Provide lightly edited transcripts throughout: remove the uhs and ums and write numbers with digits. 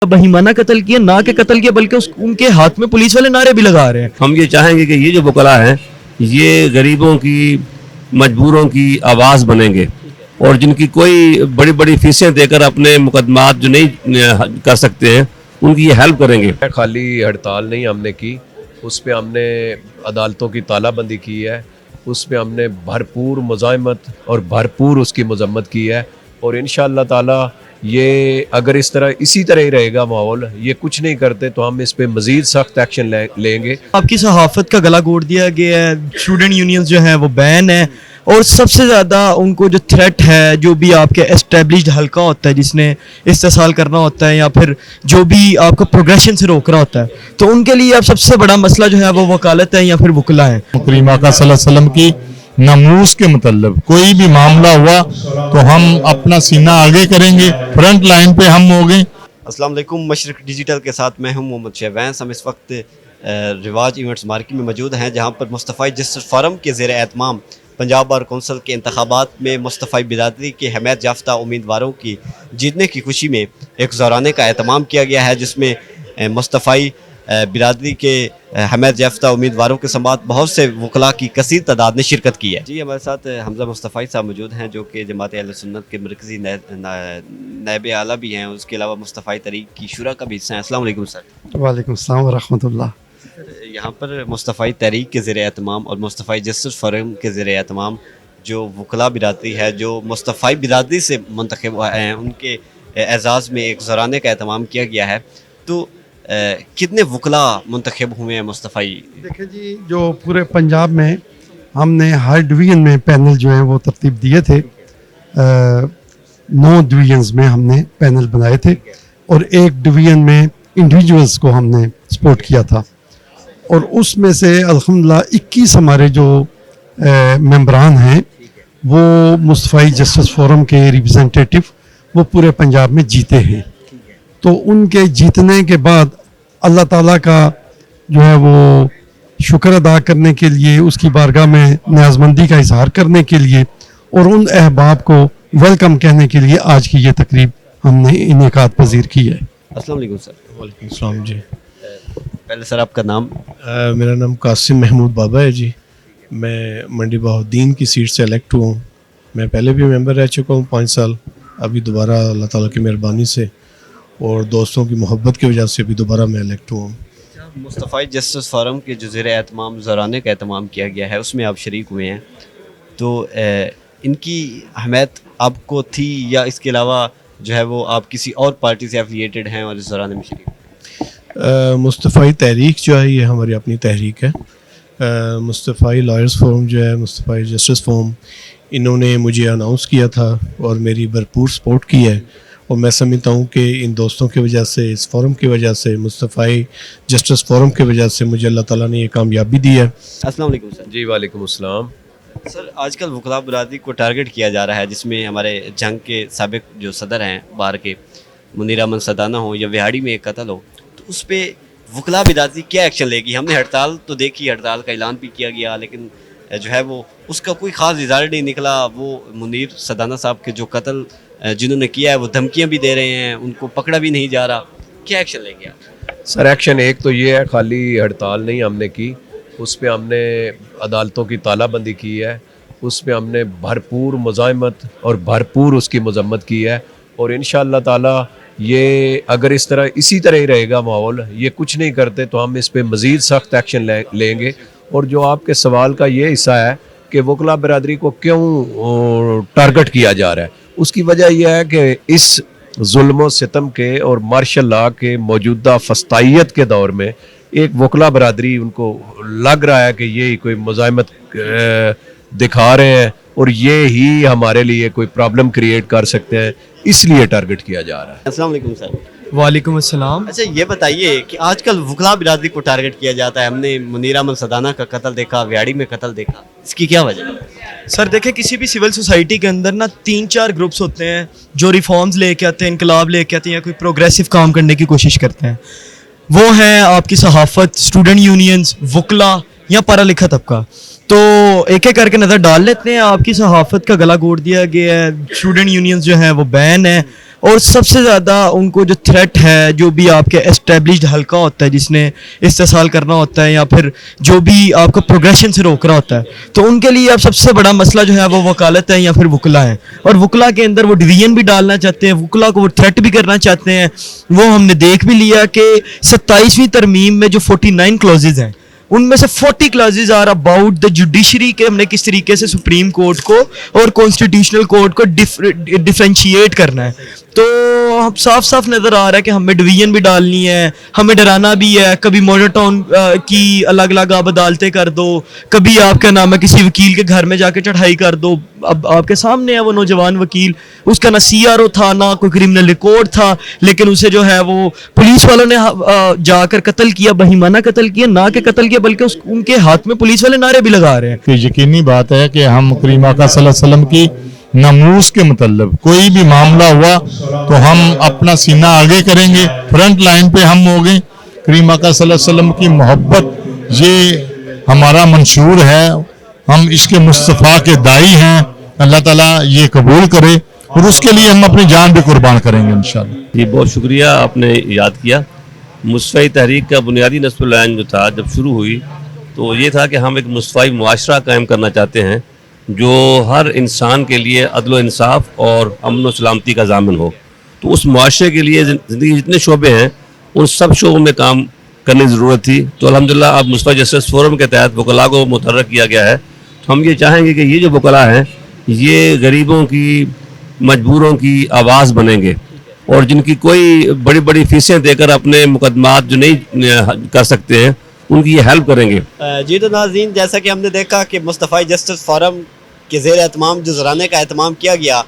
बहीमाना कत्ल किया, ना कि कत्ल किया, बल्कि उनके हाथ में पुलिस वाले नारे भी लगा रहे हैं। हम ये चाहेंगे कि ये जो वकला हैं ये गरीबों की, मजबूरों की आवाज़ बनेंगे और जिनकी कोई बड़ी बड़ी फीसें देकर अपने मुकदमात जो नहीं कर सकते हैं उनकी ये हेल्प करेंगे। खाली हड़ताल नहीं हमने की, उस पर हमने अदालतों की तालाबंदी की है, उस पर हमने भरपूर मुज़ाहमत और भरपूर उसकी मजम्मत की है। और इंशाअल्लाह ताला ये अगर इसी तरह ही रहेगा माहौल, ये कुछ नहीं करते तो हम इस पे मज़ीद सख्त एक्शन लेंगे। आपकी सहाफ़त का गला घोट दिया गया है, स्टूडेंट यूनियंस जो है वो बैन है, और सबसे ज़्यादा उनको जो थ्रेट है, जो भी आपके एस्टेब्लिश्ड हल्का होता है जिसने इस्तेसाल करना होता है या फिर जो भी आपको प्रोग्रेशन से रोक रहा होता है, तो उनके लिए अब सबसे बड़ा मसला जो है वो वकालत है या फिर वकला है। करीमा का सल्लल्लाहु अलैहि वसल्लम की नमूस के मतलब कोई भी मामला हुआ तो हम अपना सीना आगे करेंगे, फ्रंट लाइन पे हम हो गए। अस्सलाम वालेकुम, मशरक डिजिटल के साथ मैं हूं मोहम्मद शहवैंस। हम इस वक्त रिवाज इवेंट्स मार्केट में मौजूद हैं, जहां पर मुस्तफ़ाई जस्टिस फोरम के ज़ेर एहतमाम पंजाब बार कौंसिल के इंतखाबात में मुस्तफ़ाई बिरादरी के हमायत याफ्ता उम्मीदवारों की जीतने की खुशी में एक ज़ौराने का एहतमाम किया गया है, जिसमें मुस्तफ़ाई बिरादरी के हमायत याफ्ता उम्मीदवारों के साथ बहुत से वकला की कसीर तादाद ने शिरकत की है। जी, हमारे साथ हमजा मुस्तफ़ाई साहब मौजूद हैं, जो कि जमात अहले सुन्नत के मरकज़ी नायब आला भी हैं, उसके अलावा मुस्तफ़ाई तहरीक की शुरा का भी हिस्सा हैं। अस्सलाम वालेकुम सर। वालेकुम अस्सलाम व रहमतुल्लाह। यहाँ पर मुस्तफ़ाई तहरीक के ज़ेर एहतमाम और मुस्तफ़ाई जस्टिस फोरम के ज़ेर एहतमाम जो वकला बिरादरी है, जो मुस्तफ़ाई बिरादरी से मुंतखब हैं, उनके एजाज़ में एक ज़ौराने का एहतमाम किया गया है। तो कितने वकला मुंतखब हुए हैं मुस्तफ़ाई? देखिए जी, जो पूरे पंजाब में हमने हर डिवीज़न में पैनल जो हैं वो तरतीब दिए थे। 9 डिवीज़न्स में हमने पैनल बनाए थे और एक डिवीज़न में इंडिविजुअल्स को हमने सपोर्ट किया था, और उसमें से अल्हम्दुलिल्लाह 21 हमारे जो मेंबरान हैं वो मुस्तफ़ाई जस्टिस फोरम के रिप्रेजेंटेटिव वो पूरे पंजाब में जीते हैं। तो उनके जीतने के बाद अल्लाह ताला का जो है वो शुक्र अदा करने के लिए, उसकी बारगाह में न्याज़मंदी का इजहार करने के लिए और उन अहबाब को वेलकम कहने के लिए आज की ये तकरीब हमने इनेकाद पजीर की है। अस्सलाम वालेकुम सर। वालेकुम अस्सलाम जी। पहले सर आपका नाम? मेरा नाम कासिम महमूद बाबा है जी। मैं मंडी बहाउद्दीन की सीट से इलेक्ट हुआ हूँ। मैं पहले भी मेंबर रह चुका हूँ 5 साल, अभी दोबारा अल्लाह ताला की मेहरबानी से और दोस्तों की मोहब्बत की वजह से भी दोबारा मैं इलेक्ट हुआ हूँ। मुस्तफ़ाई जस्टिस फोरम के जो ज़ेर एहतमाम ज़ौराने का एहतमाम किया गया है, उसमें आप शरीक हुए हैं, तो इनकी अहमियत आपको थी या इसके अलावा जो है वो आप किसी और पार्टी से एफिलिएटेड हैं और इस ज़ौराने में शरीक? मुस्तफ़ाई तहरीक जो है ये हमारी अपनी तहरीक है। मुस्तफ़ाई लॉयर्स फोरम जो है, मुस्तफ़ाई जस्टिस फोरम, इन्होंने मुझे अनाउंस किया था और मेरी भरपूर सपोर्ट की है, और मैं समझता हूँ कि इन दोस्तों की वजह से, इस फोरम की वजह से, मुस्तफ़ाई जस्टिस फोरम की वजह से मुझे अल्लाह ताला ने ये कामयाबी दी है। अस्सलाम वालेकुम सर। जी वालेकुम अस्सलाम। सर, आजकल वकला बिरादरी को टारगेट किया जा रहा है, जिसमें हमारे जंग के साबिक जो सदर हैं बार के, मुनीर अहमद सदाना हो या विहाड़ी में एक कत्ल हो, तो उस पर वकला बिरादरी क्या एक्शन लेगी? हमने हड़ताल तो देखी, हड़ताल का ऐलान भी किया गया, लेकिन जो है वो उसका कोई ख़ास रिजल्ट नहीं निकला। वो मुनीर सदाना साहब के जो कत्ल जिन्होंने किया है वो धमकियां भी दे रहे हैं, उनको पकड़ा भी नहीं जा रहा, क्या एक्शन लेंगे आप? सर, एक्शन एक तो ये है, खाली हड़ताल नहीं हमने की, उस पर हमने अदालतों की तालाबंदी की है, उस पर हमने भरपूर मुज़ाहमत और भरपूर उसकी मजम्मत की है। और इंशाअल्लाह ताला ये अगर इसी तरह ही रहेगा माहौल, ये कुछ नहीं करते तो हम इस पर मज़ीद सख्त एक्शन लेंगे। और जो आपके सवाल का ये हिस्सा है कि वकला बिरादरी को क्यों टारगेट किया जा रहा है, उसकी वजह यह है कि इस जुल्म सितम के और मार्शल लॉ के मौजूदा फस्तायत के दौर में एक वकला बिरादरी, उनको लग रहा है कि ये कोई मुज़ाहमत दिखा रहे हैं और ये ही हमारे लिए कोई प्रॉब्लम क्रिएट कर सकते हैं, इसलिए टारगेट किया जा रहा है। अस्सलाम वालेकुम सर। वालेकुम अस्सलाम। अच्छा, ये बताइए कि आजकल वकला बिरादरी को टारगेट किया जाता है। हमने मुनीर अहमद सदाना का कत्ल देखा, विहाड़ी में कत्ल देखा, इसकी क्या वजह है? सर देखें, किसी भी सिविल सोसाइटी के अंदर ना 3-4 ग्रुप्स होते हैं जो रिफॉर्म्स लेके आते हैं, इनकलाब लेके आते हैं या कोई प्रोग्रेसिव काम करने की कोशिश करते हैं। वो हैं आपकी सहाफ़त, स्टूडेंट यूनियंस, वकला या पढ़ा लिखा तबका। तो एक एक करके नज़र डाल लेते हैं। आपकी सहाफ़त का गला घोट दिया गया है, स्टूडेंट यूनियंस जो हैं वो बैन है, और सबसे ज़्यादा उनको जो थ्रेट है, जो भी आपके एस्टेब्लिश्ड हल्का होता है जिसने इस्तेसाल करना होता है या फिर जो भी आपको प्रोग्रेशन से रोक रहा होता है, तो उनके लिए अब सबसे बड़ा मसला जो है वो वकालत है या फिर वकला है। और वकला के अंदर वो डिवीजन भी डालना चाहते हैं, वकला को वो थ्रेट भी करना चाहते हैं। वो हमने देख भी लिया कि 27वीं तरमीम में जो 49 क्लॉजेज हैं, उनमें से 40 classes are about the judiciary के हमने किस तरीके से सुप्रीम कोर्ट को और कॉन्स्टिट्यूशनल कोर्ट को डिफरेंशिएट करना है। तो हम साफ साफ नज़र आ रहा है कि हमें डिवीजन भी डालनी है, हमें डराना भी है। कभी मॉडल टाउन की अलग अलग आप अदालतें कर दो, कभी आपका नाम है किसी वकील के घर में जाके चढ़ाई कर दो। अब आपके सामने है वो नौजवान वकील, उसका ना CRO था ना कोई क्रिमिनल रिकॉर्ड था, लेकिन उसे जो है वो पुलिस वालों ने जाकर कत्ल किया, बहिमाना कत्ल किया, ना के कत्ल किया बल्कि उनके हाथ में पुलिस वाले नारे भी लगा रहे हैं। कि यकीनी बात है कि हम करीम आका सल्लल्लाहु अलैहि वसल्लम की नमूस के मतलब कोई भी मामला हुआ तो हम अपना सीना आगे करेंगे, फ्रंट लाइन पे हम हो गए। करीम आका सल्लल्लाहु अलैहि वसल्लम की मोहब्बत ये हमारा मंशूर है, हम इसके मुस्तफ़ा के दाई हैं। अल्लाह ताला ये कबूल करे और उसके लिए हम अपनी जान भी कुर्बान करेंगे इंशाअल्लाह। जी बहुत शुक्रिया, आपने याद किया। मुस्तफ़ाई तहरीक का बुनियादी नस्ल ऐन जो था जब शुरू हुई तो ये था कि हम एक मुस्तफ़ाई मुआशरा कायम करना चाहते हैं जो हर इंसान के लिए अदल व इंसाफ और अमन व सलामती का ज़ामिन हो। तो उस मुआशरे के लिए ज़िंदगी के जितने शोबे हैं उन सब शोबों में काम करने की ज़रूरत थी। तो अल्हम्दुलिल्लाह अब मुस्तफ़ा जस्टिस फोरम के तहत वकला को मुतहर्रिक किया गया है। तो हम ये चाहेंगे कि ये जो वकला हैं ये गरीबों की, मजबूरों की आवाज़ बनेंगे और जिनकी कोई बड़ी बड़ी फीसें देकर अपने मुकदमात जो नहीं कर सकते हैं उनकी ये हेल्प करेंगे। जी तो नाज़रीन, जैसा कि हमने देखा कि मुस्तफ़ा जस्टिस फोरम के ज़ेर एहतमाम जो ज़राने का एहतमाम किया गया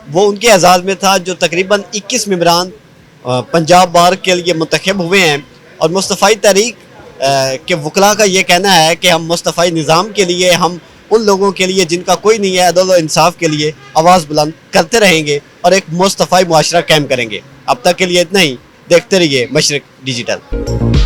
वो उनके एजाज़ में था, जो तकरीबन 21 मेंबरान पंजाब बार के लिए मुंतखब हुए हैं। और मुस्तफ़ाई तहरीक के वकला का ये कहना है कि हम मुस्तफ़ाई निज़ाम के लिए, हम उन लोगों के लिए जिनका कोई नहीं है, अदल व इंसाफ के लिए आवाज़ बुलंद करते रहेंगे और एक मुस्तफ़ाई मुआशरा कायम करेंगे। अब तक के लिए इतना ही। देखते रहिए मशरिक डिजिटल।